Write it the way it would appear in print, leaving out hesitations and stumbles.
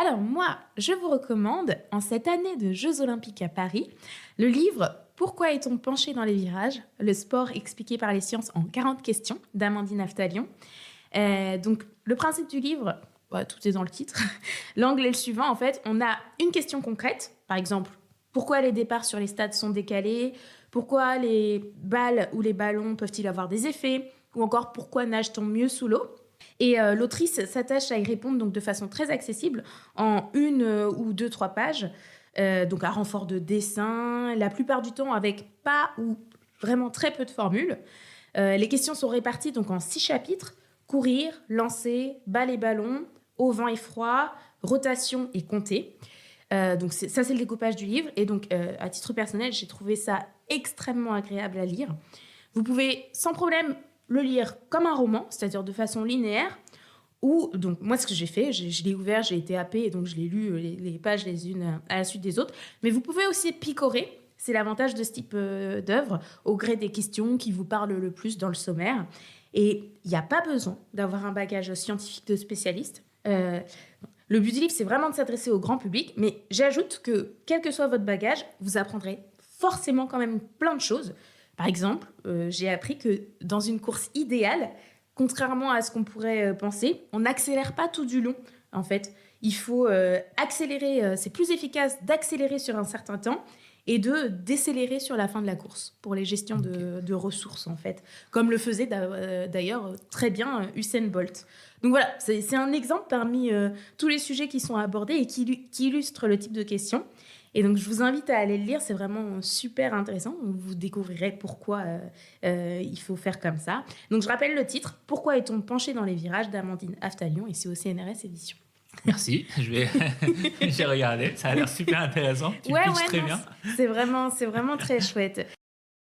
Alors moi, je vous recommande, en cette année de Jeux Olympiques à Paris, le livre Pourquoi est-on penché dans les virages? Le sport expliqué par les sciences en 40 questions d'Amandine Aftalion. Donc le principe du livre, tout est dans le titre. L'angle est le suivant, en fait. On a une question concrète, par exemple, pourquoi les départs sur les stades sont décalés? Pourquoi les balles ou les ballons peuvent-ils avoir des effets? Ou encore, pourquoi nage-t-on mieux sous l'eau? Et l'autrice s'attache à y répondre donc, de façon très accessible en 1 ou 2, 3 pages, donc à renfort de dessin, la plupart du temps avec pas ou vraiment très peu de formules. Les questions sont réparties donc, en 6 chapitres: courir, lancer, balle et ballon, au vent et froid, rotation et compter. Donc ça, c'est le découpage du livre. Et donc, à titre personnel, j'ai trouvé ça extrêmement agréable à lire. Vous pouvez sans problème le lire comme un roman, c'est-à-dire de façon linéaire, ou, donc moi ce que j'ai fait, je l'ai ouvert, j'ai été happée, et donc je l'ai lu les pages les unes à la suite des autres. Mais vous pouvez aussi picorer, c'est l'avantage de ce type d'œuvre, au gré des questions qui vous parlent le plus dans le sommaire. Et il n'y a pas besoin d'avoir un bagage scientifique de spécialiste. Le but du livre, c'est vraiment de s'adresser au grand public, mais j'ajoute que, quel que soit votre bagage, vous apprendrez forcément quand même plein de choses. Par exemple, j'ai appris que dans une course idéale, contrairement à ce qu'on pourrait penser, on n'accélère pas tout du long, en fait. Il faut accélérer, c'est plus efficace d'accélérer sur un certain temps et de décélérer sur la fin de la course pour les gestions de ressources, en fait. Comme le faisait d'ailleurs très bien Usain Bolt. Donc voilà, c'est un exemple parmi tous les sujets qui sont abordés et qui illustrent le type de questions. Et donc, je vous invite à aller le lire, c'est vraiment super intéressant. Vous découvrirez pourquoi il faut faire comme ça. Donc, je rappelle le titre, Pourquoi est-on penché dans les virages d'Amandine Aftalion, et c'est au CNRS Éditions. Merci, j'ai regardé, ça a l'air super intéressant, tu pitches très bien. C'est vraiment très chouette.